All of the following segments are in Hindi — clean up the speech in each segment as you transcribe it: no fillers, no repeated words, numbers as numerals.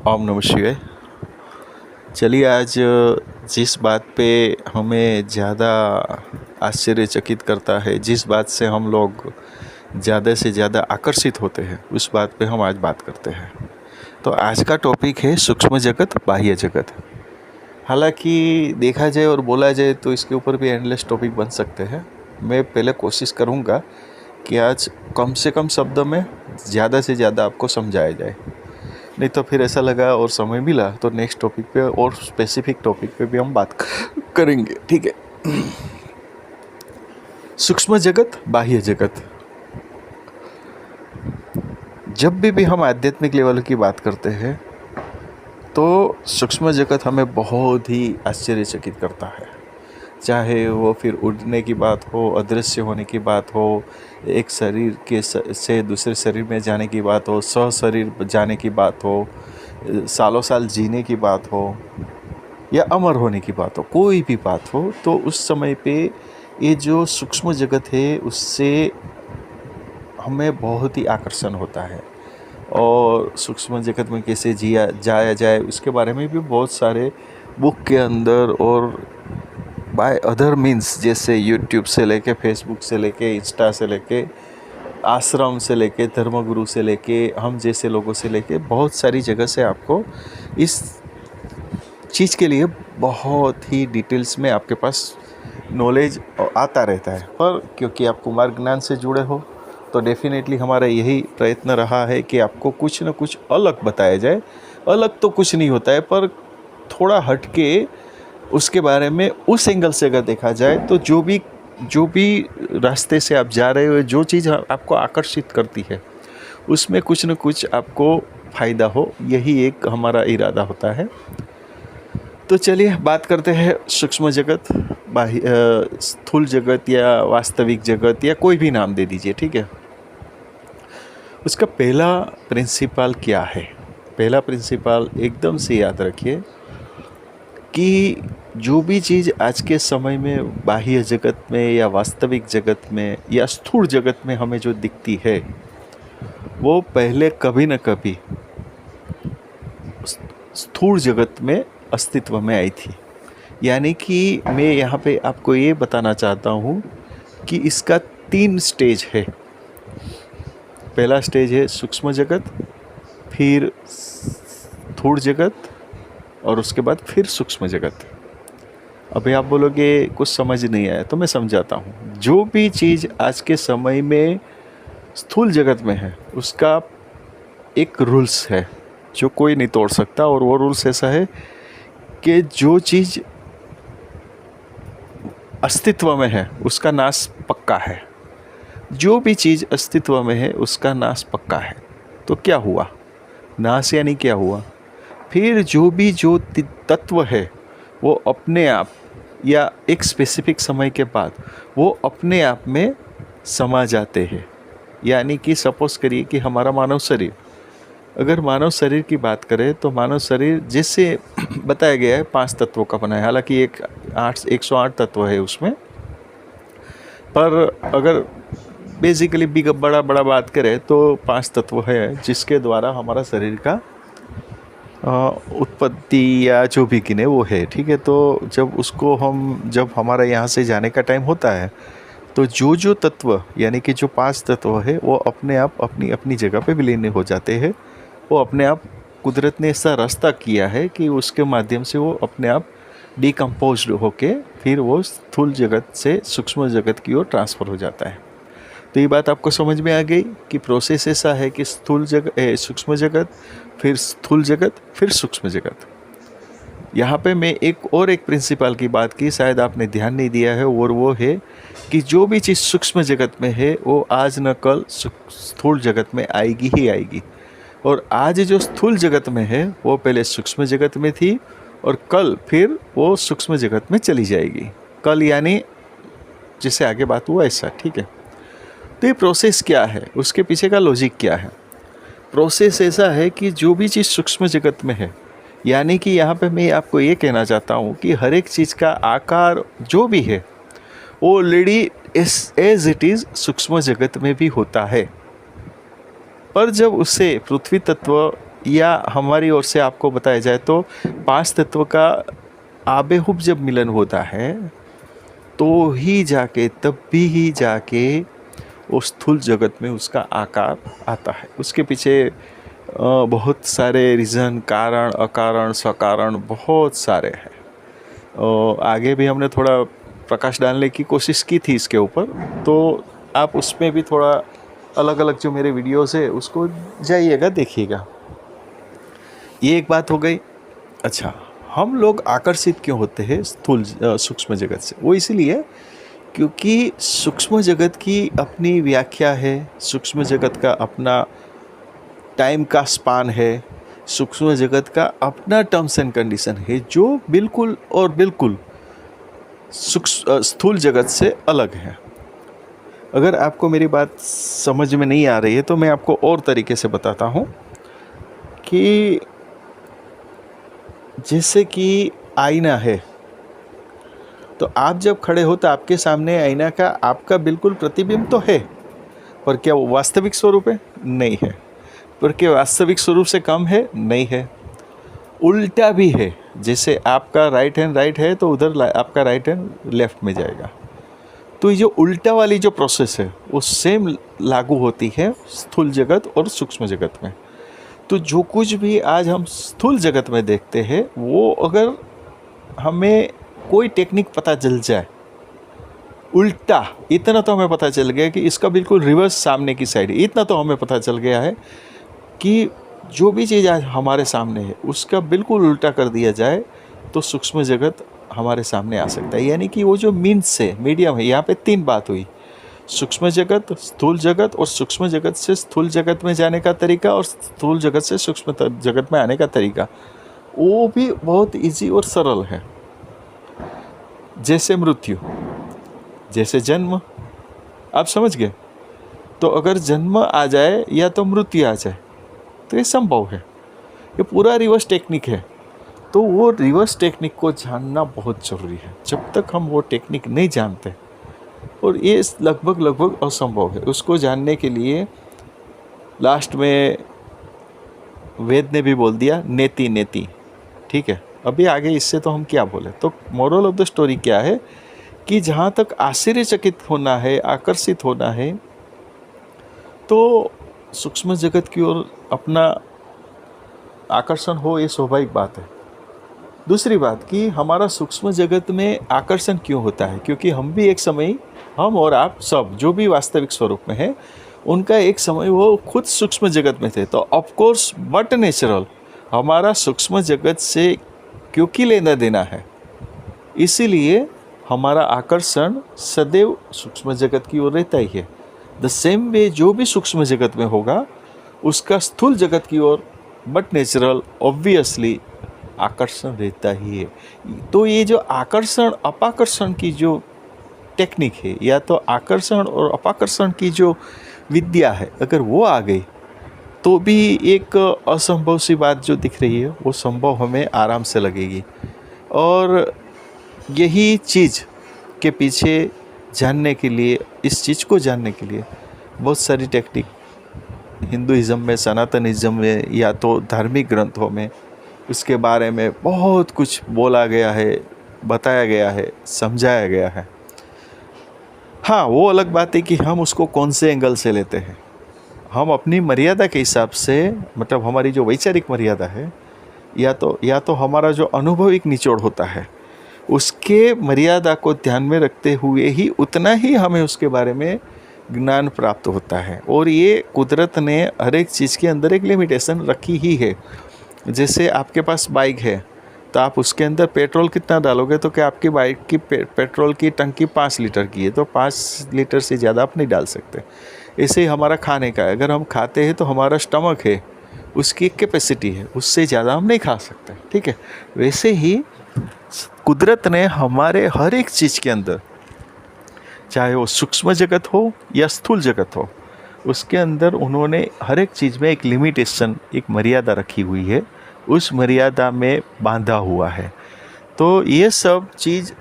ओम नमः शिवाय। चलिए आज जिस बात पे हमें ज़्यादा आश्चर्यचकित करता है, जिस बात से हम लोग ज़्यादा से ज़्यादा आकर्षित होते हैं, उस बात पे हम आज बात करते हैं। तो आज का टॉपिक है सूक्ष्म जगत, बाह्य जगत। हालांकि देखा जाए और बोला जाए तो इसके ऊपर भी एंडलेस टॉपिक बन सकते हैं। मैं पहले कोशिश करूँगा कि आज कम से कम शब्दों में ज़्यादा से ज़्यादा आपको समझाया जाए, नहीं तो फिर ऐसा लगा और समय मिला तो नेक्स्ट टॉपिक पे और स्पेसिफिक टॉपिक पे भी हम बात करेंगे, ठीक है। सूक्ष्म जगत, बाह्य जगत। जब भी हम आध्यात्मिक लेवल की बात करते हैं तो सूक्ष्म जगत हमें बहुत ही आश्चर्यचकित करता है। चाहे वो फिर उड़ने की बात हो, अदृश्य होने की बात हो, एक शरीर के से दूसरे शरीर में जाने की बात हो, शरीर जाने की बात हो, सालों साल जीने की बात हो या अमर होने की बात हो, कोई भी बात हो, तो उस समय पे ये जो सूक्ष्म जगत है उससे हमें बहुत ही आकर्षण होता है। और सूक्ष्म जगत में कैसे जाया जाए उसके बारे में भी बहुत सारे बुक के अंदर और बाय अदर मीन्स, जैसे यूट्यूब से लेके, फेसबुक से लेके, इंस्टा से लेके, आश्रम से लेके, धर्मगुरु से लेके, हम जैसे लोगों से लेके, बहुत सारी जगह से आपको इस चीज़ के लिए बहुत ही डिटेल्स में आपके पास नॉलेज आता रहता है। पर क्योंकि आप कुमार ज्ञान से जुड़े हो तो डेफिनेटली हमारा यही प्रयत्न रहा है कि आपको कुछ न कुछ अलग बताया जाए। अलग तो कुछ नहीं होता है, पर थोड़ा हट के उसके बारे में उस एंगल से अगर देखा जाए तो जो भी रास्ते से आप जा रहे हो, जो चीज़ आपको आकर्षित करती है उसमें कुछ न कुछ आपको फ़ायदा हो, यही एक हमारा इरादा होता है। तो चलिए बात करते हैं सूक्ष्म जगत, स्थूल जगत या वास्तविक जगत या कोई भी नाम दे दीजिए, ठीक है। उसका पहला प्रिंसिपल क्या है? पहला प्रिंसिपल एकदम से याद रखिए कि जो भी चीज़ आज के समय में बाह्य जगत में या वास्तविक जगत में या स्थूल जगत में हमें जो दिखती है वो पहले कभी न कभी स्थूल जगत में अस्तित्व में आई थी। यानी कि मैं यहाँ पे आपको ये बताना चाहता हूँ कि इसका 3 स्टेज है। पहला स्टेज है सूक्ष्म जगत, फिर स्थूल जगत और उसके बाद फिर सूक्ष्म जगत। अभी आप बोलोगे कुछ समझ नहीं आया, तो मैं समझाता हूँ। जो भी चीज़ आज के समय में स्थूल जगत में है उसका एक रूल्स है जो कोई नहीं तोड़ सकता, और वो रूल्स ऐसा है कि जो चीज़ अस्तित्व में है उसका नाश पक्का है। जो भी चीज़ अस्तित्व में है उसका नाश पक्का है। तो क्या हुआ? नाश यानी क्या हुआ? फिर जो तत्व है वो अपने आप या एक स्पेसिफिक समय के बाद वो अपने आप में समा जाते हैं। यानी कि सपोज़ करिए कि हमारा मानव शरीर, अगर मानव शरीर की बात करें तो मानव शरीर जैसे बताया गया है 5 तत्वों का बना है। हालांकि 108 तत्व है उसमें, पर अगर बेसिकली बड़ा बात करें तो 5 तत्व है जिसके द्वारा हमारा शरीर का उत्पत्ति या जो भी गिने वो है, ठीक है। तो जब हमारा यहाँ से जाने का टाइम होता है तो जो तत्व यानी कि जो 5 तत्व है वो अपने आप अपनी अपनी जगह पे विलीन हो जाते हैं। वो अपने आप कुदरत ने ऐसा रास्ता किया है कि उसके माध्यम से वो अपने आप डिकम्पोज्ड होके फिर वो स्थूल जगत से सूक्ष्म जगत की ओर ट्रांसफ़र हो जाता है। तो ये बात आपको समझ में आ गई कि प्रोसेस ऐसा है कि सूक्ष्म जगत, फिर स्थूल जगत, फिर सूक्ष्म जगत। यहाँ पे मैं एक प्रिंसिपल की बात की, शायद आपने ध्यान नहीं दिया है, और वो है कि जो भी चीज़ सूक्ष्म जगत में है वो आज न कल स्थूल जगत में आएगी ही आएगी। और आज जो स्थूल जगत में है वो पहले सूक्ष्म जगत में थी और कल फिर वो सूक्ष्म जगत में चली जाएगी। कल यानी जिससे आगे बात हुआ ऐसा, ठीक है। तो ये प्रोसेस क्या है, उसके पीछे का लॉजिक क्या है? प्रोसेस ऐसा है कि जो भी चीज़ सूक्ष्म जगत में है, यानी कि यहाँ पे मैं आपको ये कहना चाहता हूँ कि हर एक चीज़ का आकार जो भी है वो ऑलरेडी एज इट इज़ सूक्ष्म जगत में भी होता है। पर जब उसे पृथ्वी तत्व या हमारी ओर से आपको बताया जाए तो 5 तत्व का आबेहूब जब मिलन होता है तो ही जाके, तब भी ही जाके वो स्थूल जगत में उसका आकार आता है। उसके पीछे बहुत सारे रीज़न, कारण, अकारण, सकारण बहुत सारे हैं। आगे भी हमने थोड़ा प्रकाश डालने की कोशिश की थी इसके ऊपर, तो आप उसमें भी थोड़ा अलग अलग जो मेरे वीडियोस है उसको जाइएगा, देखिएगा। ये एक बात हो गई। अच्छा, हम लोग आकर्षित क्यों होते हैं सूक्ष्म जगत से? वो इसीलिए क्योंकि सूक्ष्म जगत की अपनी व्याख्या है, सूक्ष्म जगत का अपना टाइम का स्पान है, सूक्ष्म जगत का अपना टर्म्स एंड कंडीशन है जो बिल्कुल और बिल्कुल स्थूल जगत से अलग है। अगर आपको मेरी बात समझ में नहीं आ रही है तो मैं आपको और तरीके से बताता हूँ कि जैसे कि आईना है, तो आप जब खड़े हो तो आपके सामने आईना का आपका बिल्कुल प्रतिबिंब तो है, पर क्या वो वास्तविक स्वरूप है? नहीं है। पर क्या वास्तविक स्वरूप से कम है? नहीं है। उल्टा भी है, जैसे आपका राइट हैंड राइट है तो उधर आपका राइट हैंड लेफ्ट में जाएगा। तो ये जो उल्टा वाली जो प्रोसेस है वो सेम लागू होती है स्थूल जगत और सूक्ष्म जगत में। तो जो कुछ भी आज हम स्थूल जगत में देखते हैं, वो अगर हमें कोई टेक्निक पता चल जाए उल्टा, इतना तो हमें पता चल गया कि इसका बिल्कुल रिवर्स सामने की साइड, इतना तो हमें पता चल गया है कि जो भी चीज़ आज हमारे सामने है उसका बिल्कुल उल्टा कर दिया जाए तो सूक्ष्म जगत हमारे सामने आ सकता है। यानी कि वो जो मीन्स है, मीडियम है, यहाँ पे 3 बात हुई: सूक्ष्म जगत, स्थूल जगत और सूक्ष्म जगत से स्थूल जगत में जाने का तरीका और स्थूल जगत से सूक्ष्म जगत में आने का तरीका, वो भी बहुत इजी और सरल है। जैसे मृत्यु, जैसे जन्म, आप समझ गए? तो अगर जन्म आ जाए या तो मृत्यु आ जाए तो ये संभव है। ये पूरा रिवर्स टेक्निक है। तो वो रिवर्स टेक्निक को जानना बहुत ज़रूरी है। जब तक हम वो टेक्निक नहीं जानते, और ये लगभग असंभव है, उसको जानने के लिए लास्ट में वेद ने भी बोल दिया नेति नेति, ठीक है। अभी आगे इससे तो हम क्या बोले? तो मोरल ऑफ द स्टोरी क्या है कि जहाँ तक आश्चर्यचकित होना है, आकर्षित होना है, तो सूक्ष्म जगत की ओर अपना आकर्षण हो, ये स्वाभाविक बात है। दूसरी बात कि हमारा सूक्ष्म जगत में आकर्षण क्यों होता है? क्योंकि हम भी एक समय, हम और आप सब जो भी वास्तविक स्वरूप में है, उनका एक समय वो खुद सूक्ष्म जगत में थे। तो ऑफकोर्स बट नेचुरल हमारा सूक्ष्म जगत से क्योंकि लेना देना है, इसीलिए हमारा आकर्षण सदैव सूक्ष्म जगत की ओर रहता ही है। द सेम वे जो भी सूक्ष्म जगत में होगा उसका स्थूल जगत की ओर बट नेचुरल ऑब्वियसली आकर्षण रहता ही है। तो ये जो आकर्षण अपाकर्षण की जो टेक्निक है, या तो आकर्षण और अपाकर्षण की जो विद्या है, अगर वो आ गई तो भी एक असंभव सी बात जो दिख रही है वो संभव हमें आराम से लगेगी। और यही चीज़ के पीछे जानने के लिए, इस चीज़ को जानने के लिए बहुत सारी टेक्निक हिंदुइज़्म में, सनातनिज़्म में, या तो धार्मिक ग्रंथों में उसके बारे में बहुत कुछ बोला गया है, बताया गया है, समझाया गया है। हाँ, वो अलग बात है कि हम उसको कौन से एंगल से लेते हैं। हम अपनी मर्यादा के हिसाब से, मतलब हमारी जो वैचारिक मर्यादा है, या तो हमारा जो अनुभविक निचोड़ होता है, उसके मर्यादा को ध्यान में रखते हुए ही उतना ही हमें उसके बारे में ज्ञान प्राप्त होता है। और ये कुदरत ने हर एक चीज़ के अंदर एक लिमिटेशन रखी ही है। जैसे आपके पास बाइक है तो आप उसके अंदर पेट्रोल कितना डालोगे? तो क्या आपकी बाइक की पेट्रोल की टंकी 5 लीटर की है तो 5 लीटर से ज़्यादा आप नहीं डाल सकते। ऐसे ही हमारा खाने का है, अगर हम खाते हैं तो हमारा स्टमक है, उसकी कैपेसिटी है, उससे ज़्यादा हम नहीं खा सकते, ठीक है। वैसे ही कुदरत ने हमारे हर एक चीज़ के अंदर, चाहे वो सूक्ष्म जगत हो या स्थूल जगत हो, उसके अंदर उन्होंने हर एक चीज़ में एक लिमिटेशन, एक मर्यादा रखी हुई है, उस मर्यादा में बांधा हुआ है। तो ये सब चीज़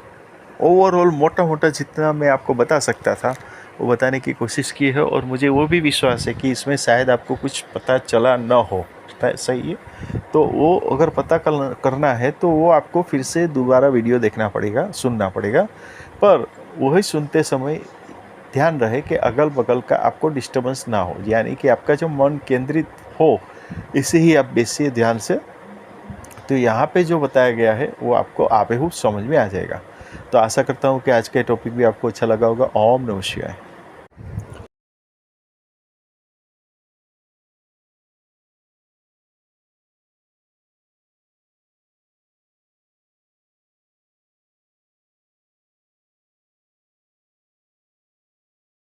ओवरऑल मोटा मोटा जितना मैं आपको बता सकता था वो बताने की कोशिश की है, और मुझे वो भी विश्वास है कि इसमें शायद आपको कुछ पता चला न हो। सही है। तो वो अगर पता करना है तो वो आपको फिर से दोबारा वीडियो देखना पड़ेगा, सुनना पड़ेगा। पर वही सुनते समय ध्यान रहे कि अगल-बगल का आपको डिस्टर्बेंस ना हो, यानी कि आपका जो मन केंद्रित हो, इसे ही आप बेसिए ध्यान से। तो यहाँ पे जो बताया गया है वो आपको आबेहूब समझ में आ जाएगा। तो आशा करता हूँ कि आज का टॉपिक भी आपको अच्छा लगा होगा। ओम नमः शिवाय।